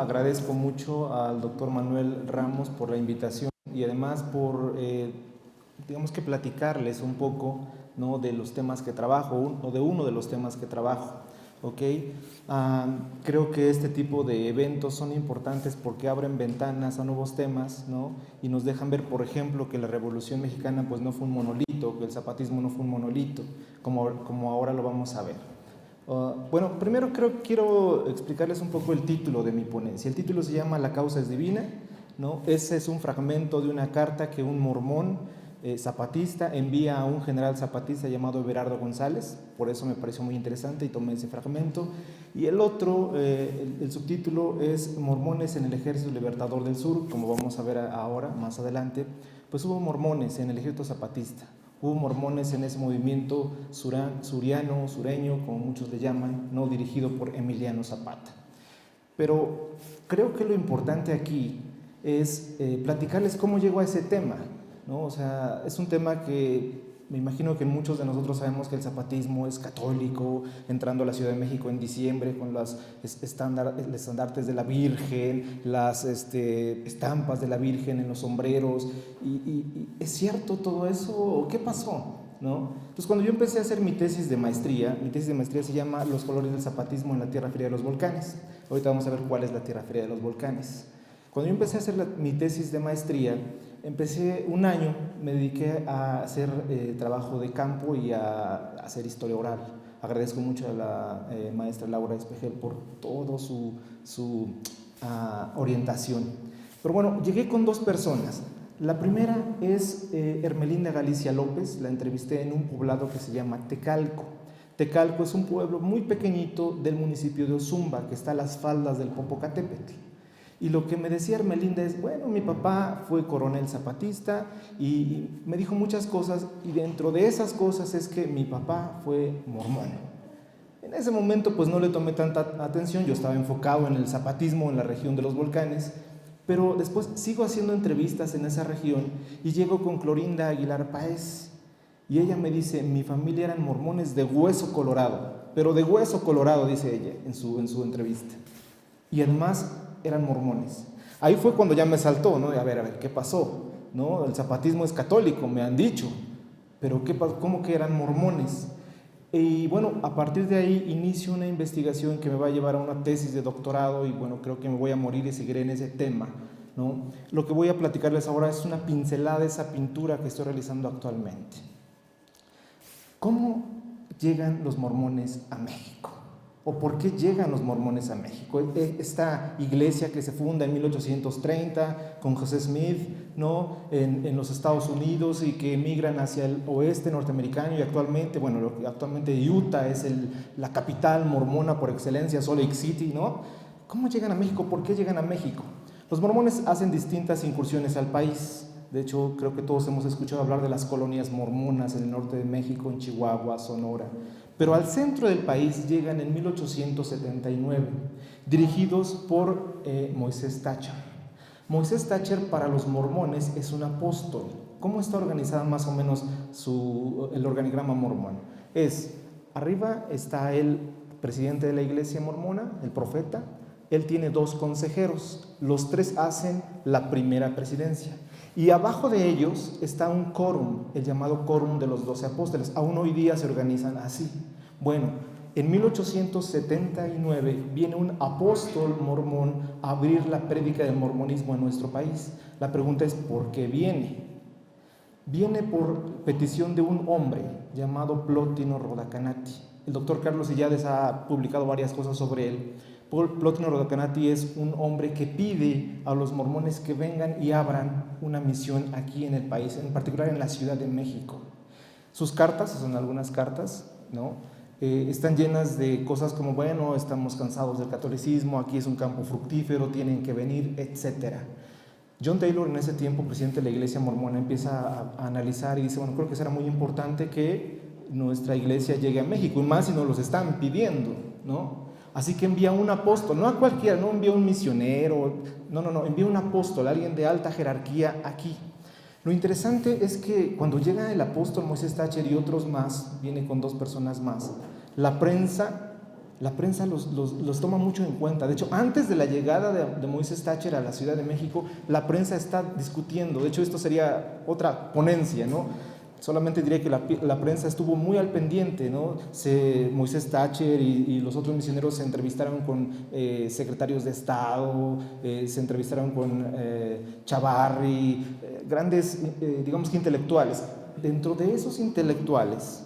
agradezco mucho al doctor Manuel Ramos por la invitación y además por, digamos que platicarles un poco, ¿no?, de los temas que trabajo o de uno de los temas que trabajo. ¿Ok? Creo que este tipo de eventos son importantes porque abren ventanas a nuevos temas, ¿no? Y nos dejan ver, por ejemplo, que la Revolución Mexicana pues no fue un monolito, que el zapatismo no fue un monolito, como ahora lo vamos a ver. Bueno, primero quiero explicarles un poco el título de mi ponencia. El título se llama La causa es divina, ¿no? Ese es un fragmento de una carta que un mormón zapatista envía a un general zapatista llamado Everardo González. Por eso me pareció muy interesante y tomé ese fragmento. Y el otro, el subtítulo es Mormones en el Ejército Libertador del Sur. Como vamos a ver ahora, más adelante, pues hubo mormones en el ejército zapatista. Hubo mormones en ese movimiento suriano, sureño, como muchos le llaman, no, dirigido por Emiliano Zapata. Pero creo que lo importante aquí es platicarles cómo llegó a ese tema, ¿no? O sea, es un tema que me imagino que muchos de nosotros sabemos que el zapatismo es católico, entrando a la Ciudad de México en diciembre con los estandartes de la Virgen, las estampas de la Virgen en los sombreros. ¿Y es cierto todo eso? ¿Qué pasó? ¿No? Entonces, cuando yo empecé a hacer mi tesis de maestría se llama Los colores del zapatismo en la Tierra Fría de los Volcanes. Ahorita vamos a ver cuál es la Tierra Fría de los Volcanes. Cuando yo empecé a hacer mi tesis de maestría, empecé un año, me dediqué a hacer trabajo de campo y a hacer historia oral. Agradezco mucho a la maestra Laura Espejel por toda su orientación. Pero bueno, llegué con dos personas. La primera es Hermelinda Galicia López, la entrevisté en un poblado que se llama Tecalco. Tecalco es un pueblo muy pequeñito del municipio de Ozumba, que está a las faldas del Popocatépetl. Y lo que me decía Hermelinda es, bueno, mi papá fue coronel zapatista y me dijo muchas cosas, y dentro de esas cosas es que mi papá fue mormón. En ese momento pues no le tomé tanta atención, yo estaba enfocado en el zapatismo en la región de los volcanes, pero después sigo haciendo entrevistas en esa región y llego con Clorinda Aguilar Páez y ella me dice, mi familia eran mormones de hueso colorado, pero de hueso colorado, dice ella en su entrevista, y además eran mormones. Ahí fue cuando ya me saltó, ¿no? A ver, ¿qué pasó? ¿No? El zapatismo es católico, me han dicho, pero ¿qué pasó? ¿Cómo que eran mormones? Y bueno, a partir de ahí inicio una investigación que me va a llevar a una tesis de doctorado y bueno, creo que me voy a morir y seguiré en ese tema, ¿no? Lo que voy a platicarles ahora es una pincelada de esa pintura que estoy realizando actualmente. ¿Cómo llegan los mormones a México? ¿O por qué llegan los mormones a México? Esta iglesia que se funda en 1830 con José Smith, ¿no?, en los Estados Unidos y que emigran hacia el oeste norteamericano y actualmente Utah es la capital mormona por excelencia, Salt Lake City, ¿no? ¿Cómo llegan a México? ¿Por qué llegan a México? Los mormones hacen distintas incursiones al país. De hecho, creo que todos hemos escuchado hablar de las colonias mormonas en el norte de México, en Chihuahua, Sonora. Pero al centro del país llegan en 1879, dirigidos por Moisés Thatcher. Moisés Thatcher para los mormones es un apóstol. ¿Cómo está organizada más o menos el organigrama mormón? Arriba está el presidente de la iglesia mormona, el profeta. Él tiene dos consejeros, los tres hacen la primera presidencia. Y abajo de ellos está un quórum, el llamado quórum de los 12 apóstoles. Aún hoy día se organizan así. Bueno, en 1879 viene un apóstol mormón a abrir la prédica del mormonismo en nuestro país. La pregunta es, ¿por qué viene? Viene por petición de un hombre llamado Plotino Rodacanati. El doctor Carlos Illades ha publicado varias cosas sobre él. Plotino Rodacanati es un hombre que pide a los mormones que vengan y abran una misión aquí en el país, en particular en la Ciudad de México. Sus cartas, son algunas cartas, ¿no?, están llenas de cosas como, bueno, estamos cansados del catolicismo, aquí es un campo fructífero, tienen que venir, etc. John Taylor, en ese tiempo presidente de la iglesia mormona, empieza a analizar y dice, bueno, creo que será muy importante que nuestra iglesia llegue a México, y más si nos los están pidiendo, ¿no? Así que envía un apóstol, no a cualquiera, no envía un misionero, no, envía un apóstol, alguien de alta jerarquía aquí. Lo interesante es que cuando llega el apóstol Moisés Thatcher y otros más, viene con dos personas más, la prensa la prensa los toma mucho en cuenta. De hecho, antes de la llegada de Moisés Thatcher a la Ciudad de México, la prensa está discutiendo. De hecho, esto sería otra ponencia, ¿no? Solamente diré que la prensa estuvo muy al pendiente, ¿no? Moisés Thatcher y los otros misioneros se entrevistaron con secretarios de Estado, se entrevistaron con Chavarri, grandes, digamos que intelectuales. Dentro de esos intelectuales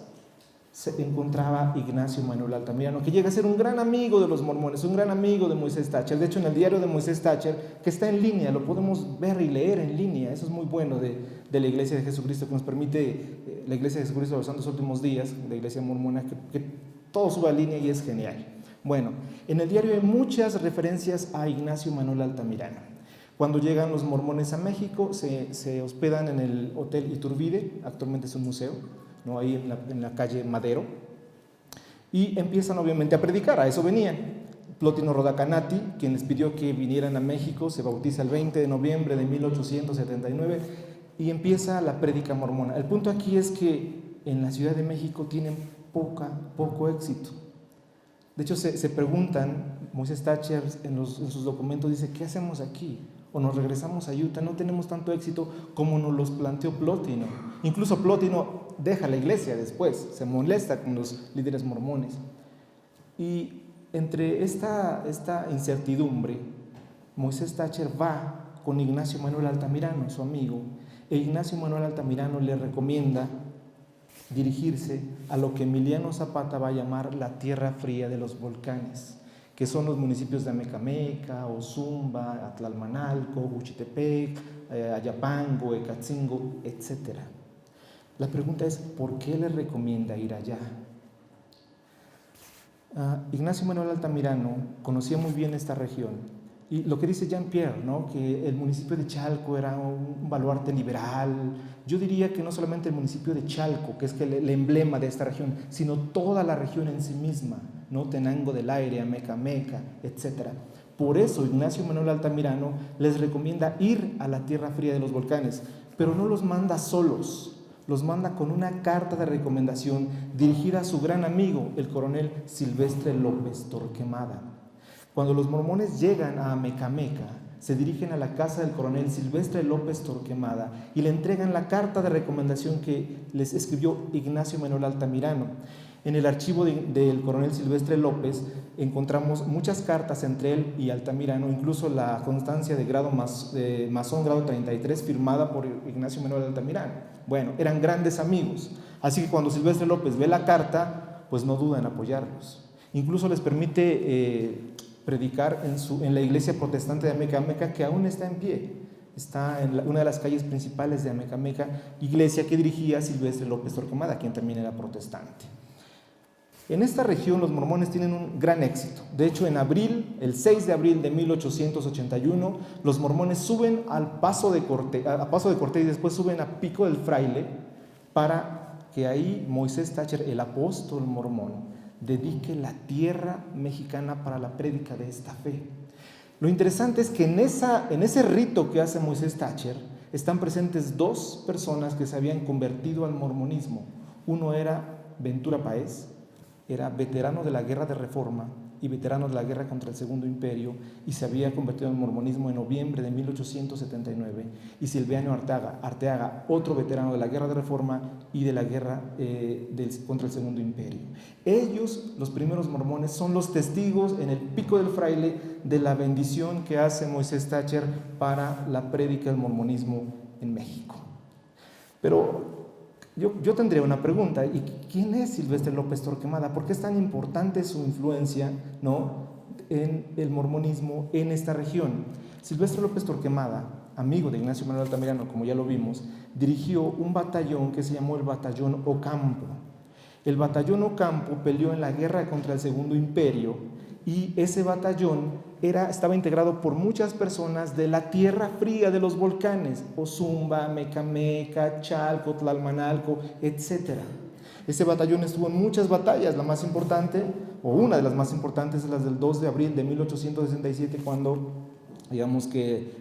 se encontraba Ignacio Manuel Altamirano, que llega a ser un gran amigo de los mormones, un gran amigo de Moisés Thatcher. De hecho, en el diario de Moisés Thatcher, que está en línea, lo podemos ver y leer en línea. Eso es muy bueno de la Iglesia de Jesucristo, que nos permite la Iglesia de Jesucristo de los Santos Últimos Días, la Iglesia mormona, que todo sube a línea y es genial. Bueno, en el diario hay muchas referencias a Ignacio Manuel Altamirano. Cuando llegan los mormones a México, se hospedan en el Hotel Iturbide, actualmente es un museo, ¿no? Ahí en la calle Madero, y empiezan obviamente a predicar. A eso venían. Plotino Rodacanati, quien les pidió que vinieran a México, se bautiza el 20 de noviembre de 1879 y empieza la prédica mormona. El punto aquí es que en la Ciudad de México tienen poco éxito. De hecho, se preguntan, Moisés Thatcher en sus documentos dice, ¿qué hacemos aquí? O nos regresamos a Utah, no tenemos tanto éxito como nos los planteó Plotino. Incluso Plotino deja la iglesia después, se molesta con los líderes mormones. Y entre esta incertidumbre, Moisés Thatcher va con Ignacio Manuel Altamirano, su amigo, e Ignacio Manuel Altamirano le recomienda dirigirse a lo que Emiliano Zapata va a llamar la tierra fría de los volcanes, que son los municipios de Amecameca, Ozumba, Atlalmanalco, Juchitepec, Ayapango, Ecatzingo, etc. La pregunta es, ¿por qué le recomienda ir allá? Ignacio Manuel Altamirano conocía muy bien esta región, y lo que dice Jean-Pierre, ¿no? Que el municipio de Chalco era un baluarte liberal. Yo diría que no solamente el municipio de Chalco, que es el emblema de esta región, sino toda la región en sí misma, ¿no? Tenango del Aire, Amecameca, etc. Por eso Ignacio Manuel Altamirano les recomienda ir a la tierra fría de los volcanes, pero no los manda solos, los manda con una carta de recomendación dirigida a su gran amigo, el coronel Silvestre López Torquemada. Cuando los mormones llegan a Amecameca, se dirigen a la casa del coronel Silvestre López Torquemada y le entregan la carta de recomendación que les escribió Ignacio Manuel Altamirano. En el archivo del coronel Silvestre López encontramos muchas cartas entre él y Altamirano, incluso la constancia de grado masón grado 33 firmada por Ignacio Manuel Altamirano. Bueno, eran grandes amigos, así que cuando Silvestre López ve la carta, pues no duda en apoyarlos. Incluso les permite predicar en la iglesia protestante de Amecameca, que aún está en pie. Está en una de las calles principales de Amecameca, iglesia que dirigía Silvestre López Torquemada, quien también era protestante. En esta región los mormones tienen un gran éxito. De hecho, el 6 de abril de 1881, los mormones suben a Paso de Cortés y después suben a Pico del Fraile, para que ahí Moisés Thatcher, el apóstol mormón, dedique la tierra mexicana para la prédica de esta fe. Lo interesante es que en ese rito que hace Moisés Thatcher están presentes dos personas que se habían convertido al mormonismo. Uno era Ventura Páez, era veterano de la Guerra de Reforma y veterano de la guerra contra el Segundo Imperio, y se había convertido en el mormonismo en noviembre de 1879, y Silviano Arteaga, otro veterano de la Guerra de Reforma y de la guerra contra el Segundo Imperio. Ellos, los primeros mormones, son los testigos en el Pico del Fraile de la bendición que hace Moisés Thatcher para la prédica del mormonismo en México. Pero yo tendría una pregunta, ¿y quién es Silvestre López Torquemada? ¿Por qué es tan importante su influencia, ¿no?, en el mormonismo en esta región? Silvestre López Torquemada, amigo de Ignacio Manuel Altamirano, como ya lo vimos, dirigió un batallón que se llamó el Batallón Ocampo. El Batallón Ocampo peleó en la guerra contra el Segundo Imperio, y ese batallón estaba integrado por muchas personas de la tierra fría de los volcanes, Ozumba, Amecameca, Chalco, Tlalmanalco, etc. Ese batallón estuvo en muchas batallas. La más importante, o una de las más importantes, es la del 2 de abril de 1867, cuando, digamos que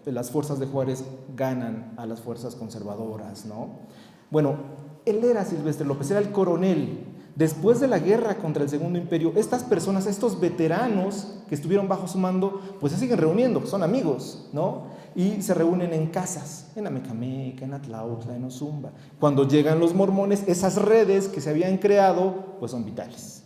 las fuerzas de Juárez ganan a las fuerzas conservadoras, ¿no? Bueno, él era Silvestre López, era el coronel. Después de la guerra contra el Segundo Imperio, estas personas, estos veteranos que estuvieron bajo su mando, pues se siguen reuniendo, son amigos, ¿no? Y se reúnen en casas, en Amecameca, en Atlautla, en Ozumba. Cuando llegan los mormones, esas redes que se habían creado, pues son vitales.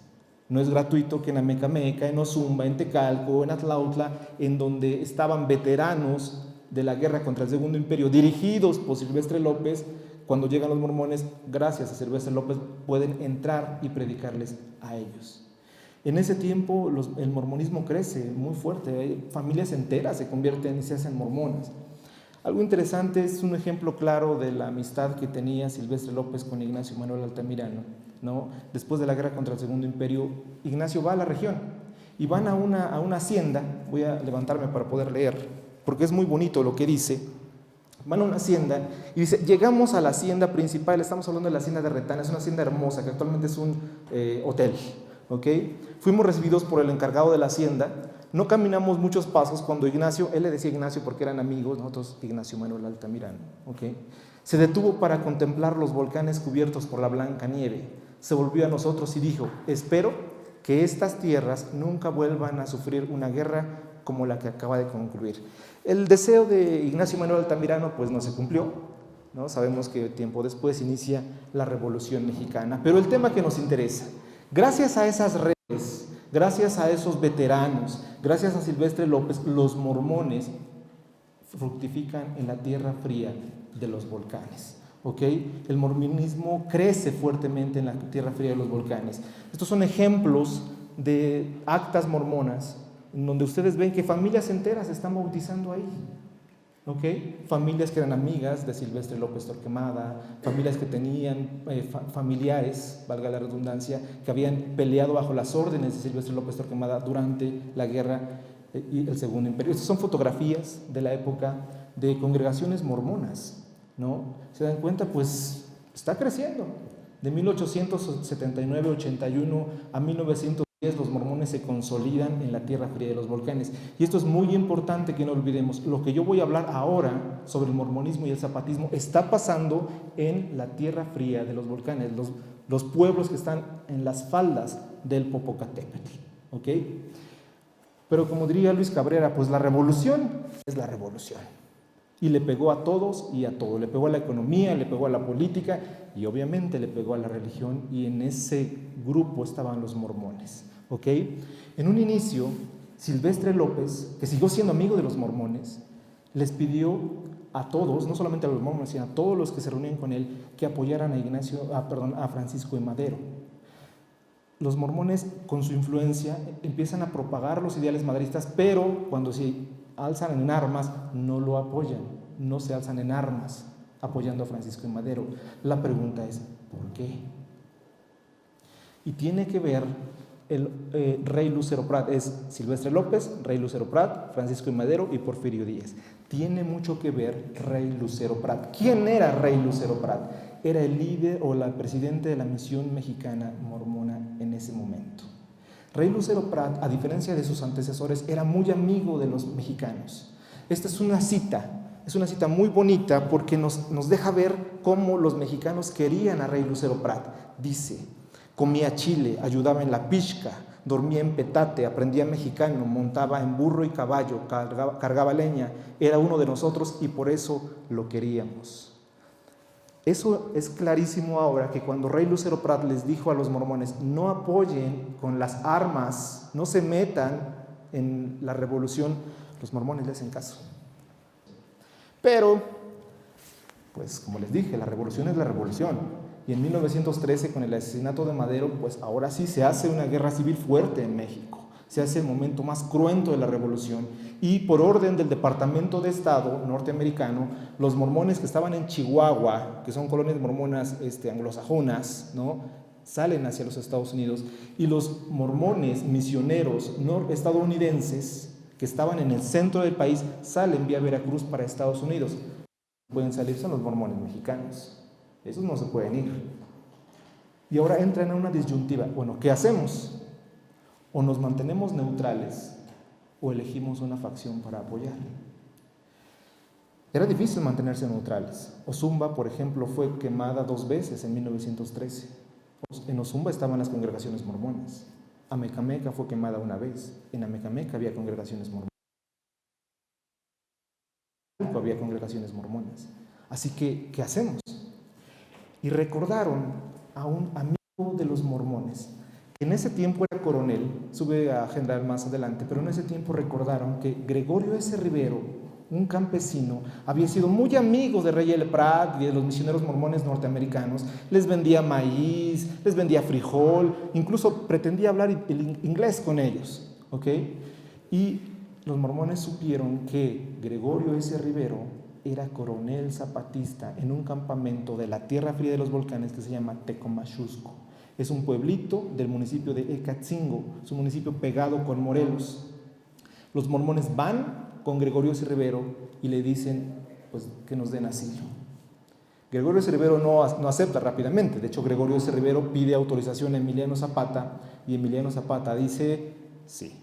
No es gratuito que en Amecameca, en Ozumba, en Tecalco, en Atlautla, en donde estaban veteranos de la guerra contra el Segundo Imperio, dirigidos por Silvestre López, cuando llegan los mormones, gracias a Silvestre López, pueden entrar y predicarles a ellos. En ese tiempo el mormonismo crece muy fuerte, familias enteras se convierten y se hacen mormonas. Algo interesante, es un ejemplo claro de la amistad que tenía Silvestre López con Ignacio Manuel Altamirano, ¿no? Después de la guerra contra el Segundo Imperio, Ignacio va a la región y van a una hacienda. Voy a levantarme para poder leer, porque es muy bonito lo que dice. Van a una hacienda y dice, llegamos a la hacienda principal, estamos hablando de la hacienda de Retana, es una hacienda hermosa que actualmente es un hotel, ¿ok? Fuimos recibidos por el encargado de la hacienda, no caminamos muchos pasos cuando Ignacio, él le decía Ignacio porque eran amigos, nosotros Ignacio Manuel Altamirano, ¿ok? Se detuvo para contemplar los volcanes cubiertos por la blanca nieve, se volvió a nosotros y dijo, espero que estas tierras nunca vuelvan a sufrir una guerra como la que acaba de concluir. El deseo de Ignacio Manuel Altamirano pues no se cumplió, ¿no? Sabemos que tiempo después inicia la Revolución Mexicana, pero el tema que nos interesa, gracias a esas redes, gracias a esos veteranos, gracias a Silvestre López, los mormones fructifican en la tierra fría de los volcanes. ¿Okay? El mormonismo crece fuertemente en la tierra fría de los volcanes. Estos son ejemplos de actas mormonas en donde ustedes ven que familias enteras se están bautizando ahí, ¿ok? Familias que eran amigas de Silvestre López Torquemada, familias que tenían familiares, valga la redundancia, que habían peleado bajo las órdenes de Silvestre López Torquemada durante la guerra y el Segundo Imperio. Estas son fotografías de la época de congregaciones mormonas, ¿no? Se dan cuenta, pues está creciendo. De 1879-81 a 1910 los mormones se consolidan en la tierra fría de los volcanes. Y esto es muy importante que no olvidemos. Lo que yo voy a hablar ahora sobre el mormonismo y el zapatismo está pasando en la tierra fría de los volcanes, los pueblos que están en las faldas del Popocatépetl, ¿ok? Pero como diría Luis Cabrera, pues la revolución es la revolución. Y le pegó a todos y a todo. Le pegó a la economía, le pegó a la política y obviamente le pegó a la religión, y en ese grupo estaban los mormones, ¿ok? En un inicio, Silvestre López, que siguió siendo amigo de los mormones, les pidió a todos, no solamente a los mormones, sino a todos los que se reunían con él, que apoyaran a Francisco de Madero. Los mormones, con su influencia, empiezan a propagar los ideales maderistas, pero cuando se alzan en armas, no lo apoyan, no se alzan en armas apoyando a Francisco de Madero. La pregunta es, ¿por qué? Y tiene que ver el rey Lucero Prat, es Silvestre López, rey Lucero Prat, Francisco de Madero y Porfirio Díaz. Tiene mucho que ver rey Lucero Prat. ¿Quién era rey Lucero Prat? Era el líder o el presidente de la misión mexicana mormona en ese momento. Rey Lucero Prat, a diferencia de sus antecesores, era muy amigo de los mexicanos. Esta es una cita muy bonita porque nos deja ver cómo los mexicanos querían a Rey Lucero Prat. Dice, comía chile, ayudaba en la pizca, dormía en petate, aprendía mexicano, montaba en burro y caballo, cargaba leña, era uno de nosotros y por eso lo queríamos. Eso es clarísimo ahora, que cuando Rey Lucero Prat les dijo a los mormones, no apoyen con las armas, no se metan en la revolución, los mormones le hacen caso. Pero, pues como les dije, la revolución es la revolución. Y en 1913, con el asesinato de Madero, pues ahora sí se hace una guerra civil fuerte en México. Se hace el momento más cruento de la revolución, y por orden del Departamento de Estado norteamericano, los mormones que estaban en Chihuahua, que son colonias mormonas anglosajonas, ¿no?, salen hacia los Estados Unidos, y los mormones misioneros estadounidenses que estaban en el centro del país salen vía Veracruz para Estados Unidos. Pueden salir son los mormones mexicanos, esos no se pueden ir. Y ahora entran en una disyuntiva. Bueno, ¿qué hacemos? O nos mantenemos neutrales o elegimos una facción para apoyar. Era difícil mantenerse neutrales. Ozumba, por ejemplo, fue quemada 2 veces en 1913. En Ozumba estaban las congregaciones mormonas. Amecameca fue quemada una vez. En Amecameca había congregaciones mormonas. Había congregaciones mormonas. Así que, ¿qué hacemos? Y recordaron a un amigo de los mormones, que en ese tiempo era coronel, sube a general más adelante, pero en ese tiempo recordaron que Gregorio S. Rivero, un campesino, había sido muy amigo de Rey L. Pratt y de los misioneros mormones norteamericanos. Les vendía maíz, les vendía frijol, incluso pretendía hablar el inglés con ellos, ¿ok? Y los mormones supieron que Gregorio S. Rivero era coronel zapatista en un campamento de la Tierra Fría de los Volcanes que se llama Tecomachusco. Es un pueblito del municipio de Ecatzingo, es un municipio pegado con Morelos. Los mormones van con Gregorio S. Rivero y le dicen pues, que nos den asilo. Gregorio S. Rivero no acepta rápidamente. De hecho, Gregorio S. Rivero pide autorización a Emiliano Zapata y Emiliano Zapata dice sí.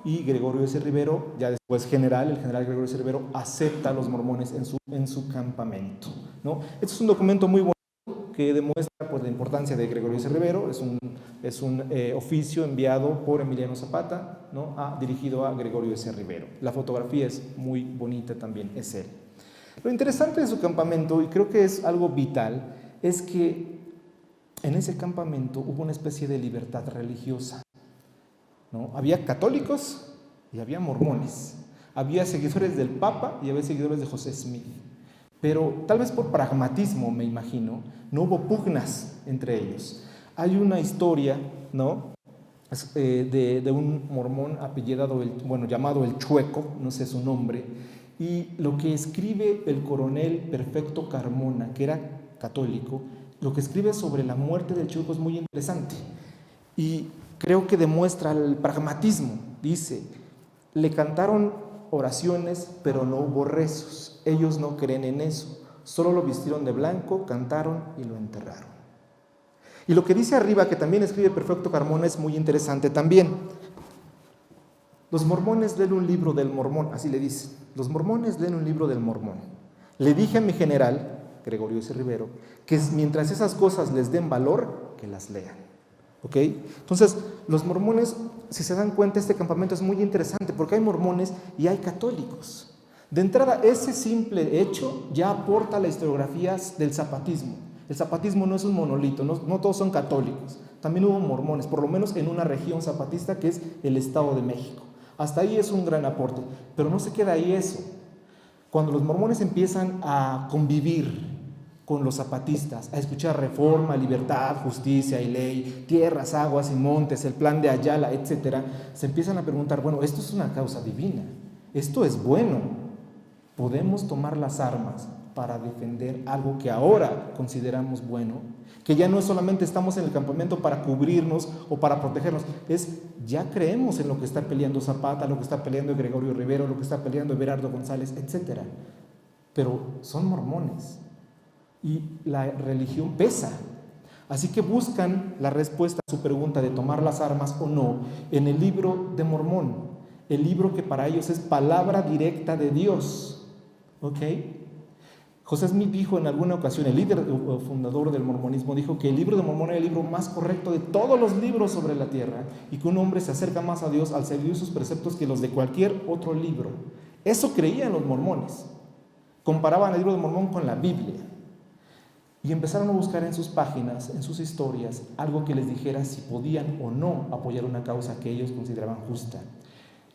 Y Gregorio S. Rivero, ya después el general Gregorio S. Rivero, acepta a los mormones en su campamento, ¿no? Este es un documento muy bonito que demuestra pues, la importancia de Gregorio S. Rivero. Es un oficio enviado por Emiliano Zapata, ¿no? Dirigido a Gregorio S. Rivero. La fotografía es muy bonita también, es él. Lo interesante de su campamento, y creo que es algo vital, es que en ese campamento hubo una especie de libertad religiosa, ¿no? Había católicos y había mormones, había seguidores del Papa y había seguidores de José Smith, pero tal vez por pragmatismo, me imagino, no hubo pugnas entre ellos. Hay una historia, ¿no? de un mormón apellidado, llamado el Chueco, no sé su nombre, y lo que escribe el coronel Perfecto Carmona, que era católico, lo que escribe sobre la muerte del Chueco es muy interesante y creo que demuestra el pragmatismo. Dice, le cantaron oraciones, pero no hubo rezos. Ellos no creen en eso. Solo lo vistieron de blanco, cantaron y lo enterraron. Y lo que dice arriba, que también escribe Perfecto Carmona, es muy interesante también. Los mormones leen un libro del mormón, así le dicen. Los mormones leen un libro del mormón. Le dije a mi general, Gregorio S. Rivero, que mientras esas cosas les den valor, que las lean. ¿Ok? Entonces, los mormones, si se dan cuenta, este campamento es muy interesante porque hay mormones y hay católicos. De entrada, ese simple hecho ya aporta la historiografía del zapatismo. El zapatismo no es un monolito, no todos son católicos. También hubo mormones, por lo menos en una región zapatista que es el Estado de México. Hasta ahí es un gran aporte, pero no se queda ahí eso. Cuando los mormones empiezan a convivir con los zapatistas, a escuchar reforma, libertad, justicia y ley, tierras, aguas y montes, el plan de Ayala, etc., se empiezan a preguntar, bueno, esto es una causa divina, esto es bueno, podemos tomar las armas para defender algo que ahora consideramos bueno, que ya no es solamente estamos en el campamento para cubrirnos o para protegernos, ya creemos en lo que está peleando Zapata, lo que está peleando Gregorio Rivero, lo que está peleando Everardo González, etc. Pero son mormones y la religión pesa. Así que buscan la respuesta a su pregunta de tomar las armas o no en el libro de Mormón, el libro que para ellos es palabra directa de Dios. ¿Ok? José Smith dijo en alguna ocasión, el líder fundador del mormonismo, dijo que el libro de Mormón era el libro más correcto de todos los libros sobre la tierra y que un hombre se acerca más a Dios al seguir sus preceptos que los de cualquier otro libro. Eso creían los mormones. Comparaban el libro de Mormón con la Biblia y empezaron a buscar en sus páginas, en sus historias, algo que les dijera si podían o no apoyar una causa que ellos consideraban justa.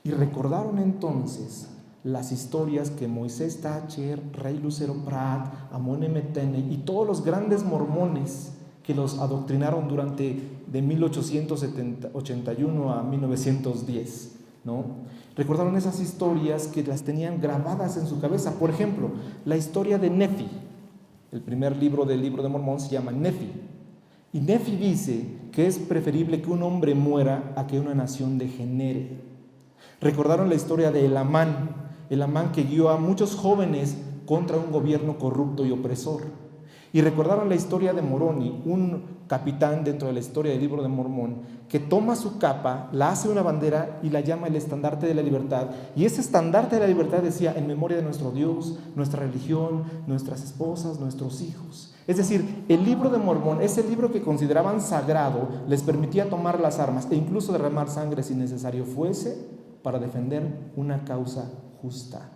Y recordaron entonces las historias que Moisés Thatcher, Rey Lucero Pratt, Amon M. Tenney y todos los grandes mormones que los adoctrinaron de 1881 a 1910, ¿no? Recordaron esas historias que las tenían grabadas en su cabeza. Por ejemplo, la historia de Nefi. El primer libro del libro de Mormón se llama Nefi. Y Nefi dice que es preferible que un hombre muera a que una nación degenere. Recordaron la historia de el Amán que guió a muchos jóvenes contra un gobierno corrupto y opresor. Y recordaban la historia de Moroni, un capitán dentro de la historia del libro de Mormón, que toma su capa, la hace una bandera y la llama el estandarte de la libertad. Y ese estandarte de la libertad decía, en memoria de nuestro Dios, nuestra religión, nuestras esposas, nuestros hijos. Es decir, el libro de Mormón, ese libro que consideraban sagrado, les permitía tomar las armas e incluso derramar sangre si necesario fuese para defender una causa justa.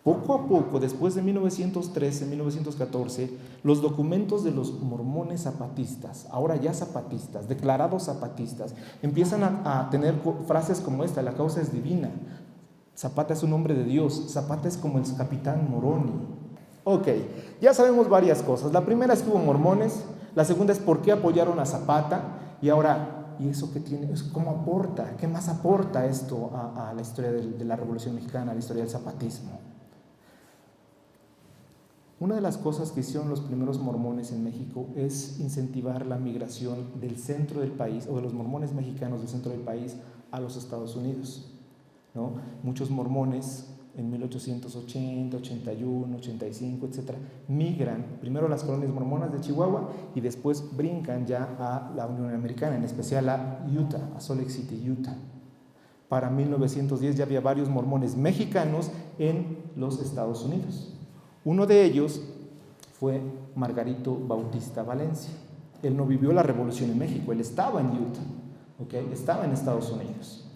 Poco a poco, después de 1913, 1914, los documentos de los mormones zapatistas, ahora ya zapatistas, declarados zapatistas, empiezan a tener frases como esta: la causa es divina, Zapata es un hombre de Dios, Zapata es como el capitán Moroni. Ok, ya sabemos varias cosas. La primera es que hubo mormones, la segunda es por qué apoyaron a Zapata, y ahora, ¿y eso qué tiene? ¿Cómo aporta? ¿Qué más aporta esto a la historia de la Revolución Mexicana, a la historia del zapatismo? Una de las cosas que hicieron los primeros mormones en México es incentivar la migración del centro del país, o de los mormones mexicanos del centro del país, a los Estados Unidos, ¿no? Muchos mormones en 1880, 81, 85, etc., migran primero a las colonias mormonas de Chihuahua y después brincan ya a la Unión Americana, en especial a Utah, a Salt Lake City, Utah. Para 1910 ya había varios mormones mexicanos en los Estados Unidos. Uno de ellos fue Margarito Bautista Valencia. Él no vivió la revolución en México, él estaba en Utah, ¿okay? Estaba en Estados Unidos.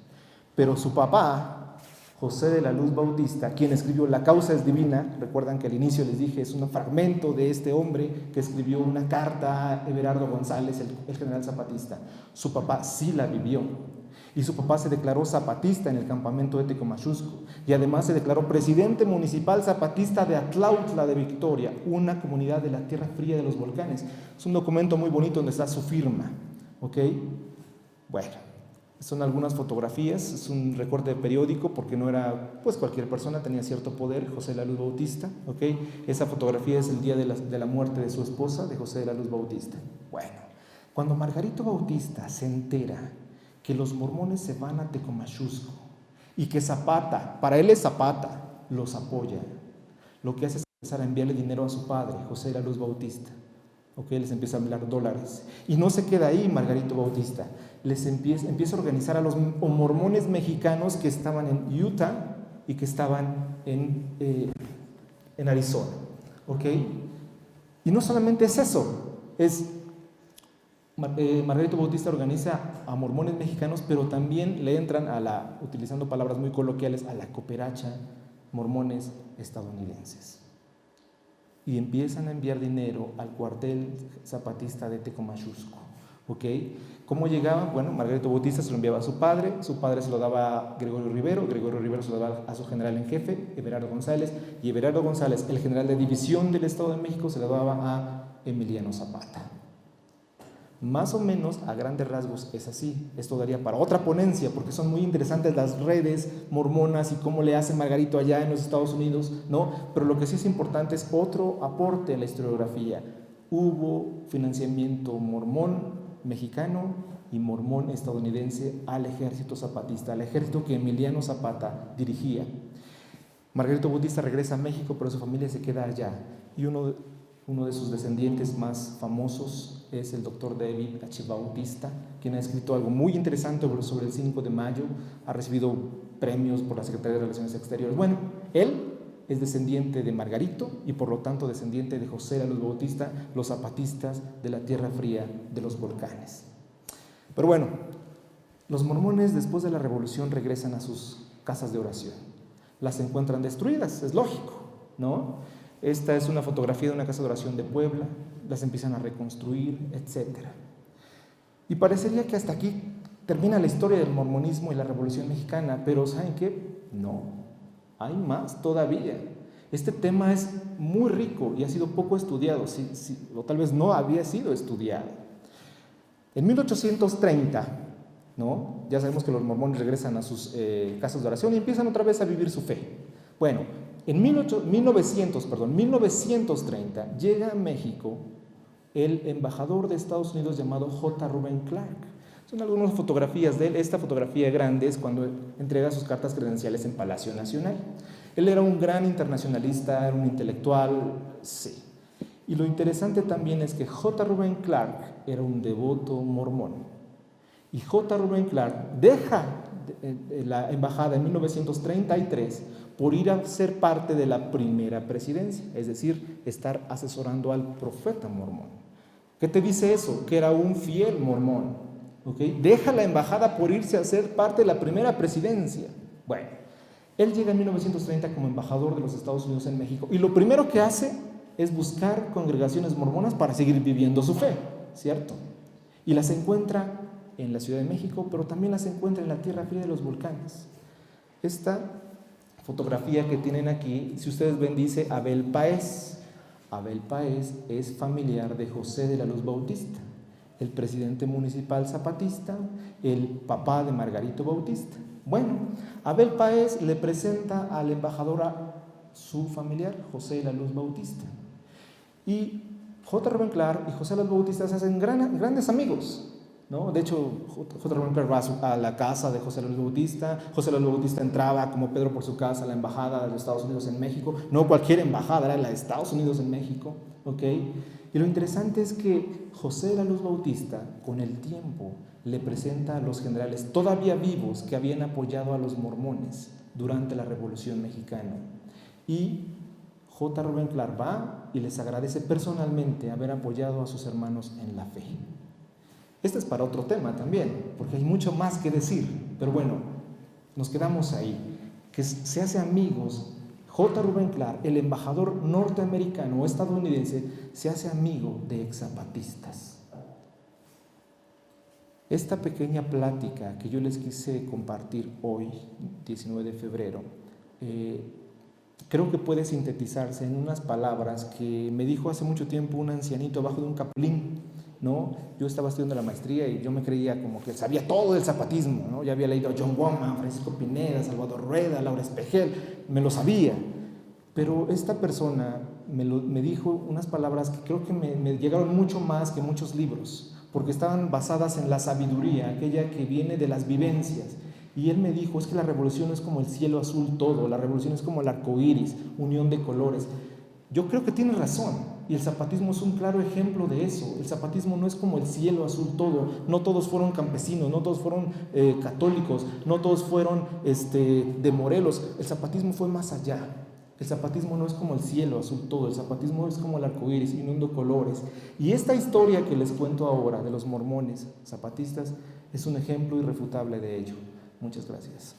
Pero su papá, José de la Luz Bautista, quien escribió La causa es divina, recuerdan que al inicio les dije, es un fragmento de este hombre que escribió una carta a Everardo González, el general zapatista. Su papá sí la vivió. Y su papá se declaró zapatista en el campamento de Tecomachusco. Y además se declaró presidente municipal zapatista de Atlautla de Victoria, una comunidad de la Tierra Fría de los Volcanes. Es un documento muy bonito donde está su firma. ¿Ok? Bueno, son algunas fotografías, es un recorte de periódico porque no era pues cualquier persona, tenía cierto poder, José de la Luz Bautista. ¿Ok? Esa fotografía es el día de la muerte de su esposa, de José de la Luz Bautista. Bueno, cuando Margarito Bautista se entera que los mormones se van a Tecomachusco y que Zapata, para él es Zapata, los apoya, lo que hace es empezar a enviarle dinero a su padre, José de la Luz Bautista. ¿Ok? Les empieza a enviar dólares. Y no se queda ahí Margarito Bautista, empieza a organizar a los mormones mexicanos que estaban en Utah y que estaban en Arizona. ¿Ok? Y no solamente es eso, Margarito Bautista organiza a mormones mexicanos, pero también le entran utilizando palabras muy coloquiales, a la cooperacha, mormones estadounidenses. Y empiezan a enviar dinero al cuartel zapatista de Tecomachusco. ¿Ok? ¿Cómo llegaban? Bueno, Margarito Bautista se lo enviaba a su padre se lo daba a Gregorio Rivero se lo daba a su general en jefe, Everardo González, y Everardo González, el general de división del Estado de México, se lo daba a Emiliano Zapata. Más o menos, a grandes rasgos, es así. Esto daría para otra ponencia, porque son muy interesantes las redes mormonas y cómo le hace Margarito allá en los Estados Unidos, ¿no? Pero lo que sí es importante es otro aporte a la historiografía. Hubo financiamiento mormón mexicano y mormón estadounidense al ejército zapatista, al ejército que Emiliano Zapata dirigía. Margarito Bautista regresa a México, pero su familia se queda allá. Y uno de sus descendientes más famosos es el doctor David H. Bautista, quien ha escrito algo muy interesante sobre el 5 de mayo, ha recibido premios por la Secretaría de Relaciones Exteriores. Bueno, él es descendiente de Margarito y por lo tanto descendiente de José de la Luz Bautista, los zapatistas de la Tierra Fría de los Volcanes. Pero bueno, los mormones después de la revolución regresan a sus casas de oración. Las encuentran destruidas, es lógico, ¿no? Esta es una fotografía de una casa de oración de Puebla, las empiezan a reconstruir, etc. Y parecería que hasta aquí termina la historia del mormonismo y la Revolución Mexicana, pero ¿saben qué? No, hay más todavía. Este tema es muy rico y ha sido poco estudiado, o tal vez no había sido estudiado. En 1830, ¿no? Ya sabemos que los mormones regresan a sus casas de oración y empiezan otra vez a vivir su fe. Bueno, en 1930 llega a México el embajador de Estados Unidos llamado J. Reuben Clark. Son algunas fotografías de él. Esta fotografía grande es cuando entrega sus cartas credenciales en Palacio Nacional. Él era un gran internacionalista, era un intelectual, sí. Y lo interesante también es que J. Reuben Clark era un devoto mormón. Y J. Reuben Clark deja la embajada en 1933 por ir a ser parte de la primera presidencia, es decir, estar asesorando al profeta mormón. ¿Qué te dice eso? Que era un fiel mormón. ¿Okay? Deja la embajada por irse a ser parte de la primera presidencia. Bueno, él llega en 1930 como embajador de los Estados Unidos en México y lo primero que hace es buscar congregaciones mormonas para seguir viviendo su fe, ¿cierto? Y las encuentra en la Ciudad de México, pero también las encuentra en la Tierra Fría de los volcanes. Esta fotografía que tienen aquí, si ustedes ven, dice Abel Páez. Abel Páez es familiar de José de la Luz Bautista, el presidente municipal zapatista, el papá de Margarito Bautista. Bueno, Abel Páez le presenta al embajador a su familiar, José de la Luz Bautista. Y J. Reuben Clark y José de la Luz Bautista se hacen grandes amigos, ¿no? De hecho, J. Reuben Clark va a la casa de José de la Luz Bautista. José de la Luz Bautista entraba como Pedro por su casa a la embajada de los Estados Unidos en México. No cualquier embajada, era la de Estados Unidos en México, ¿ok? Y lo interesante es que José de la Luz Bautista, con el tiempo, le presenta a los generales todavía vivos que habían apoyado a los mormones durante la Revolución Mexicana. Y J. Reuben Clark va y les agradece personalmente haber apoyado a sus hermanos en la fe. Este es para otro tema también, porque hay mucho más que decir, pero bueno, nos quedamos ahí, que se hace amigos. J. Reuben Clark, el embajador norteamericano o estadounidense, se hace amigo de exzapatistas. Esta pequeña plática que yo les quise compartir hoy, 19 de febrero, creo que puede sintetizarse en unas palabras que me dijo hace mucho tiempo un ancianito abajo de un capulín, ¿no? Yo estaba estudiando la maestría y yo me creía como que sabía todo del zapatismo, ¿no? Ya había leído a John Womack, Francisco Pineda, Salvador Rueda, Laura Espejel, me lo sabía. Pero esta persona me dijo unas palabras que creo que me llegaron mucho más que muchos libros, porque estaban basadas en la sabiduría, aquella que viene de las vivencias. Y él me dijo, es que la revolución es como el cielo azul todo, la revolución es como el arco iris, unión de colores. Yo creo que tiene razón, y el zapatismo es un claro ejemplo de eso. El zapatismo no es como el cielo azul todo, no todos fueron campesinos, no todos fueron católicos, no todos fueron de Morelos. El zapatismo fue más allá. El zapatismo no es como el cielo azul todo, el zapatismo es como el arco iris, uniendo colores. Y esta historia que les cuento ahora de los mormones zapatistas es un ejemplo irrefutable de ello. Muchas gracias.